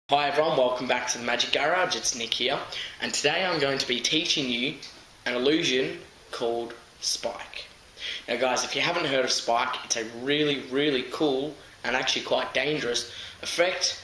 Hi everyone, welcome back to the Magic Garage. It's Nick here, and today I'm going to be teaching you an illusion called Spike. Now guys, if you haven't heard of Spike, it's a really cool and actually quite dangerous effect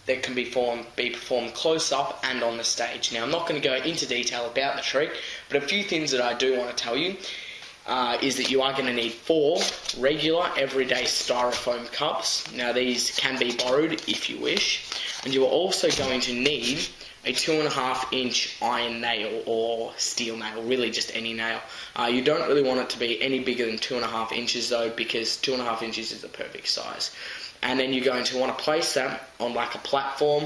that can be performed close up and on the stage. Now I'm not going to go into detail about the trick, but a few things that I do want to tell you is that you are going to need 4 regular everyday styrofoam cups. Now these can be borrowed if you wish, and you are also going to need a 2.5 inch iron nail or steel nail, really just any nail. You don't really want it to be any bigger than 2.5 inches though, because 2.5 inches is the perfect size. And then you're going to want to place that on like a platform.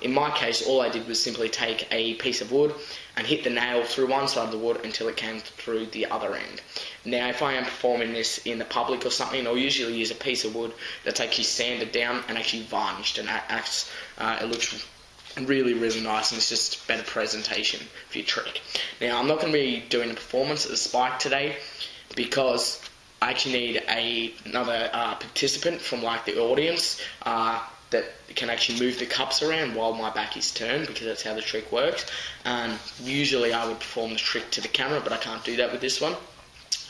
In my case, all I did was simply take a piece of wood and hit the nail through one side of the wood until it came through the other end. Now, if I am performing this in the public or something, I'll usually use a piece of wood that's actually sanded down and actually varnished, and it looks really nice, and it's just better presentation for your trick. Now, I'm not going to be doing a performance of the Spike today because I actually need another participant from like the audience that can actually move the cups around while my back is turned, because that's how the trick works. And usually I would perform the trick to the camera, but I can't do that with this one.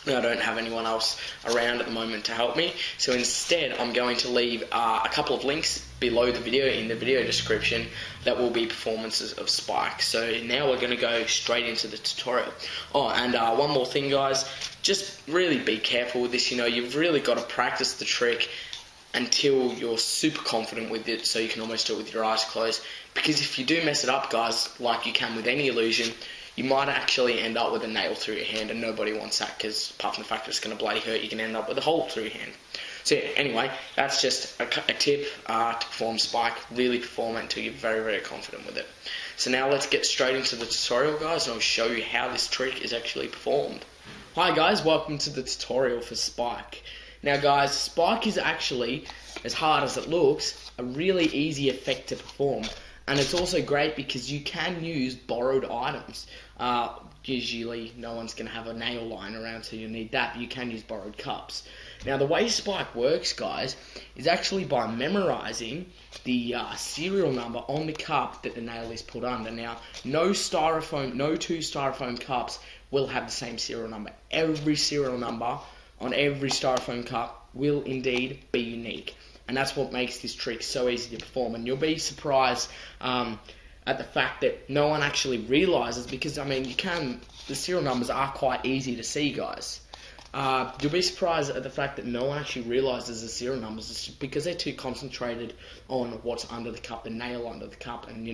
I don't have anyone else around at the moment to help me, so instead I'm going to leave a couple of links below the video in the video description that will be performances of Spike. So now we're going to go straight into the tutorial. Oh, and one more thing guys, just really be careful with this. You've really got to practice the trick until you're super confident with it, so you can almost do it with your eyes closed, because if you do mess it up guys, like you can with any illusion, you might actually end up with a nail through your hand, and nobody wants that, because apart from the fact that it's going to bloody hurt, you can end up with a hole through your hand. So yeah, anyway, that's just a tip to perform Spike. Really perform it until you're very confident with it. So now let's get straight into the tutorial guys, and I'll show you how this trick is actually performed. Hi guys, welcome to the tutorial for Spike. Now guys, Spike is actually, as hard as it looks, a really easy effect to perform. And it's also great because you can use borrowed items. Usually no one's going to have a nail lying around, so you need that, but you can use borrowed cups. Now the way Spike works guys is actually by memorizing the serial number on the cup that the nail is put under. Now no two styrofoam cups will have the same serial number. Every serial number on every styrofoam cup will indeed be unique. And that's what makes this trick so easy to perform. And you'll be surprised at the fact that no one actually realizes, because I mean, the serial numbers are quite easy to see guys. You'll be surprised at the fact that no one actually realizes the serial numbers. It's because they're too concentrated on what's under the cup, the nail under the cup, and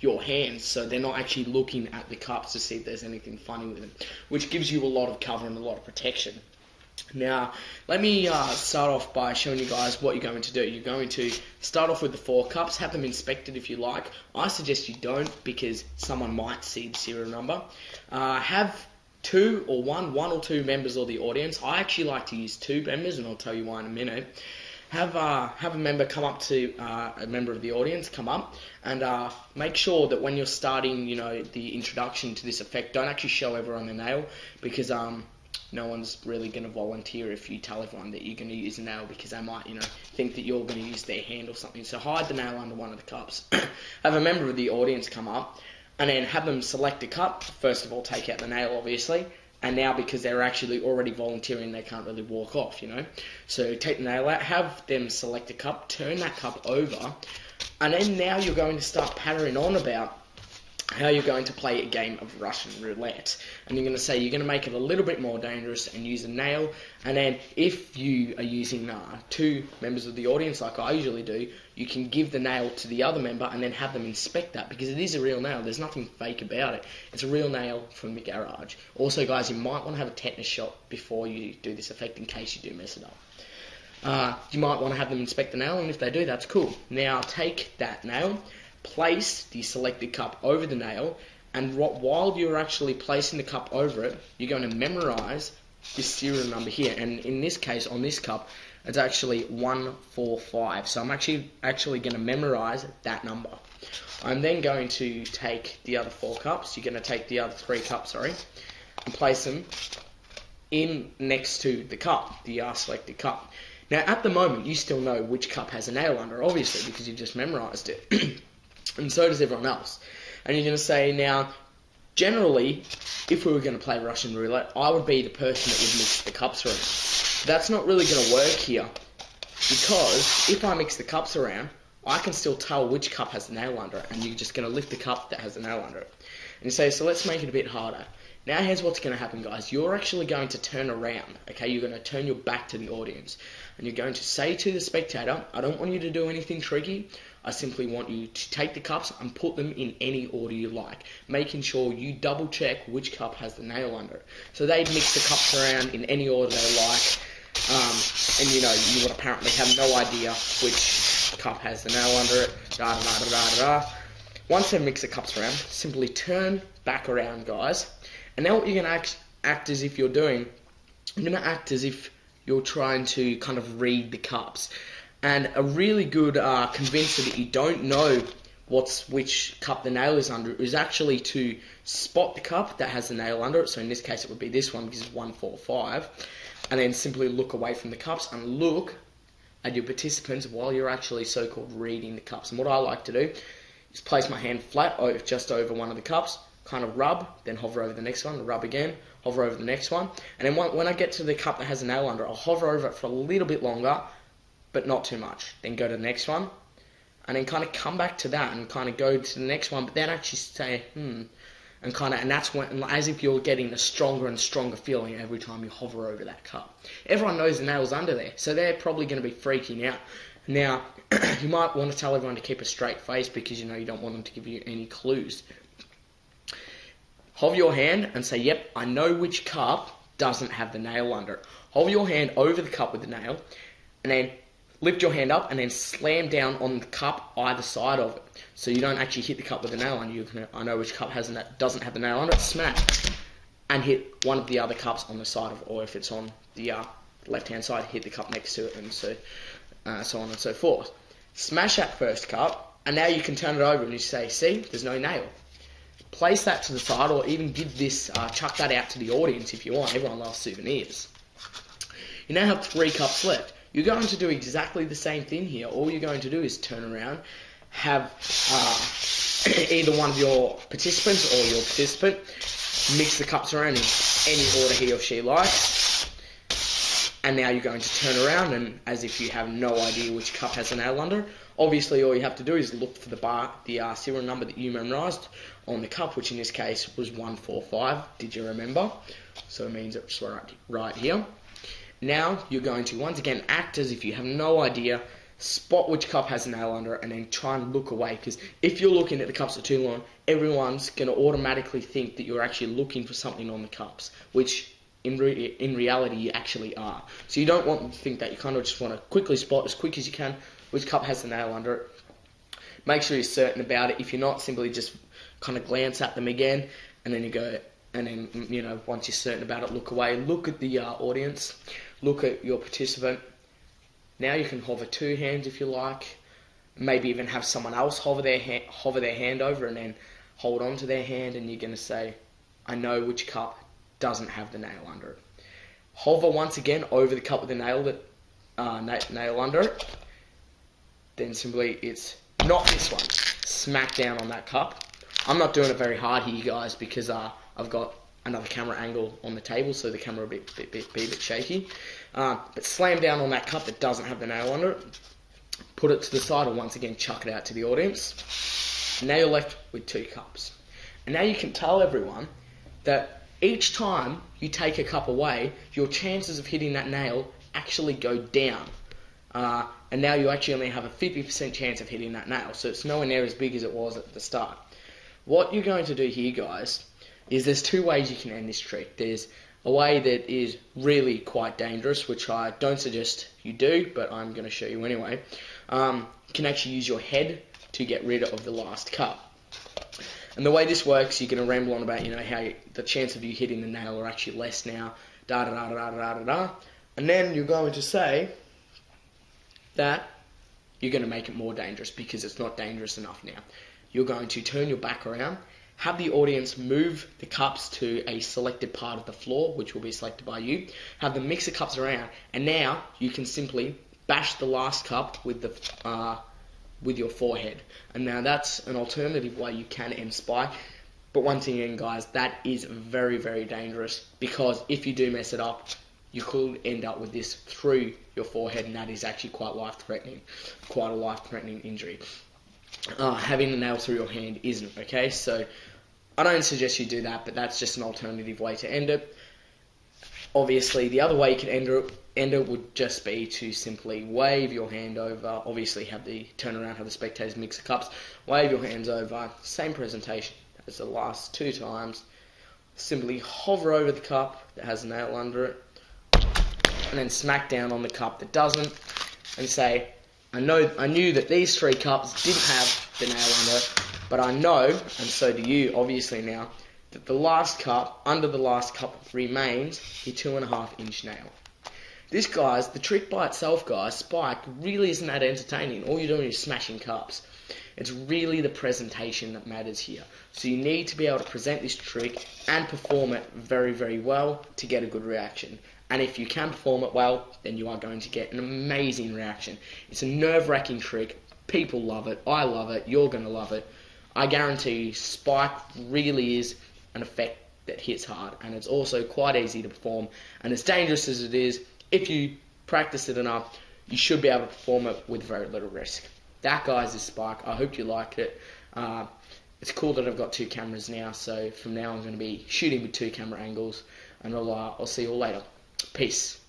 your hands, so they're not actually looking at the cups to see if there's anything funny with them, which gives you a lot of cover and a lot of protection. Now, let me start off by showing you guys what you're going to do. You're going to start off with the 4 cups, have them inspected if you like. I suggest you don't, because someone might see the serial number. Have 2 or 1 or 2 members of the audience. I actually like to use 2 members, and I'll tell you why in a minute. Have a member come up to a member of the audience, come up, and make sure that when you're starting, the introduction to this effect, don't actually show everyone the nail, because no one's really going to volunteer if you tell everyone that you're going to use a nail, because they might, think that you're going to use their hand or something. So hide the nail under one of the cups. Have a member of the audience come up, and then have them select a cup. First of all, take out the nail, obviously. And now, because they're actually already volunteering, they can't really walk off, So take the nail out, have them select a cup, turn that cup over, and then now you're going to start pattering on about how you're going to play a game of Russian roulette. And you're going to say you're going to make it a little bit more dangerous and use a nail. And then if you are using 2 members of the audience, like I usually do, you can give the nail to the other member and then have them inspect that, because it is a real nail. There's nothing fake about it. It's a real nail from the garage. Also guys, you might want to have a tetanus shot before you do this effect, in case you do mess it up. You might want to have them inspect the nail, and if they do, that's cool. Now take that nail, place the selected cup over the nail, and while you're actually placing the cup over it, you're going to memorize this serial number here. And in this case, on this cup, it's actually 145. So I'm actually going to memorize that number. I'm then going to take the other 4 cups. You're going to take the other 3 cups, and place them in next to the cup, the selected cup. Now, at the moment, you still know which cup has a nail under it, obviously, because you've just memorised it. And so does everyone else. And you're going to say, now, generally, if we were going to play Russian roulette, I would be the person that would mix the cups around. That's not really going to work here, because if I mix the cups around, I can still tell which cup has the nail under it, and you're just going to lift the cup that has the nail under it. And you say, so let's make it a bit harder. Now here's what's going to happen, guys. You're actually going to turn around, okay? You're going to turn your back to the audience. And you're going to say to the spectator, I don't want you to do anything tricky. I simply want you to take the cups and put them in any order you like, making sure you double check which cup has the nail under it. So they'd mix the cups around in any order they like, and you know, you would apparently have no idea which cup has the nail under it, da da da da da da. Once they mix the cups around, simply turn back around, guys. And now what you're going to act as if you're doing, you're going to act as if you're trying to kind of read the cups. And a really good convincer that you don't know which cup the nail is under is actually to spot the cup that has the nail under it. So in this case it would be this one because it's 1, 4, 5. And then simply look away from the cups and look at your participants while you're actually so-called reading the cups. And what I like to do is place my hand flat just over one of the cups, kind of rub, then hover over the next one, rub again, hover over the next one. And then when I get to the cup that has a nail under it, I'll hover over it for a little bit longer, but not too much. Then go to the next one, and then kind of come back to that and kind of go to the next one, but then actually say, and that's when, as if you're getting a stronger and stronger feeling every time you hover over that cup. Everyone knows the nail's under there, so they're probably going to be freaking out. Now, you might want to tell everyone to keep a straight face because you know you don't want them to give you any clues. Hover your hand and say, yep, I know which cup doesn't have the nail under it. Hover your hand over the cup with the nail, and then lift your hand up and then slam down on the cup either side of it. So you don't actually hit the cup with the nail under it. I know which cup doesn't have the nail under it. Smack. And hit one of the other cups on the side of it. Or if it's on the left-hand side, hit the cup next to it, and so on and so forth. Smash that first cup, and now you can turn it over and you say, see, there's no nail. Place that to the side, or even give this, chuck that out to the audience if you want. Everyone loves souvenirs. You now have 3 cups left. You're going to do exactly the same thing here. All you're going to do is turn around, have either one of your participants or your participant mix the cups around in any order he or she likes. And now you're going to turn around and as if you have no idea which cup has a nail under. Obviously, all you have to do is look for the serial number that you memorised on the cup, which in this case was 145. Did you remember? So it means it's right here. Now you're going to once again act as if you have no idea, spot which cup has a nail under it, and then try and look away. Because if you're looking at the cups for too long, everyone's going to automatically think that you're actually looking for something on the cups, which in reality you actually are. So you don't want them to think that. You kind of just want to quickly spot as quick as you can which cup has the nail under it. Make sure you're certain about it. If you're not, simply just kind of glance at them again, and then you go, and then, you know, once you're certain about it, look away, look at the audience, look at your participant. Now you can hover 2 hands if you like, maybe even have someone else hover their hand over and then hold on to their hand, and you're going to say, I know which cup doesn't have the nail under it. Hover once again over the cup with the nail under it. Then simply it's not this one. Smack down on that cup. I'm not doing it very hard here, guys, because I've got another camera angle on the table, so the camera will be a bit shaky. But slam down on that cup that doesn't have the nail under it. Put it to the side, and once again chuck it out to the audience. And now you're left with 2 cups. And now you can tell everyone that each time you take a cup away, your chances of hitting that nail actually go down. And now you actually only have a 50% chance of hitting that nail, so it's nowhere near as big as it was at the start. What you're going to do here, guys, is there's 2 ways you can end this trick. There's a way that is really quite dangerous, which I don't suggest you do, but I'm going to show you anyway. You can actually use your head to get rid of the last cup. And the way this works, you're going to ramble on about, you know, how the chance of you hitting the nail are actually less now, da da da da da da da. And then you're going to say that you're going to make it more dangerous because it's not dangerous enough now. You're going to turn your back around, have the audience move the cups to a selected part of the floor, which will be selected by you, have them mix the cups around, and now you can simply bash the last cup with your forehead. And now that's an alternative way you can end spike. But once again, guys, that is very, very dangerous, because if you do mess it up, you could end up with this through your forehead, and that is actually quite a life-threatening injury. Having a nail through your hand isn't, okay? So I don't suggest you do that, but that's just an alternative way to end it. Obviously, the other way you can end it would just be to simply wave your hand over. Obviously, turn around, have the spectators mix the cups, wave your hands over, same presentation as the last 2 times. Simply hover over the cup that has a nail under it, and then smack down on the cup that doesn't, and say, I knew that these 3 cups didn't have the nail under it, but I know, and so do you obviously now, that the last cup, under the last cup, remains your 2.5-inch nail. This, guys, the trick by itself, guys, spike, really isn't that entertaining. All you're doing is smashing cups. It's really the presentation that matters here. So you need to be able to present this trick and perform it very, very well to get a good reaction. And if you can perform it well, then you are going to get an amazing reaction. It's a nerve-wracking trick. People love it. I love it. You're going to love it. I guarantee you, spike really is an effect that hits hard. And it's also quite easy to perform. And as dangerous as it is, if you practice it enough, you should be able to perform it with very little risk. That, guys, is spike. I hope you liked it. It's cool that I've got 2 cameras now. So from now I'm going to be shooting with 2 camera angles. And I'll see you all later. Peace.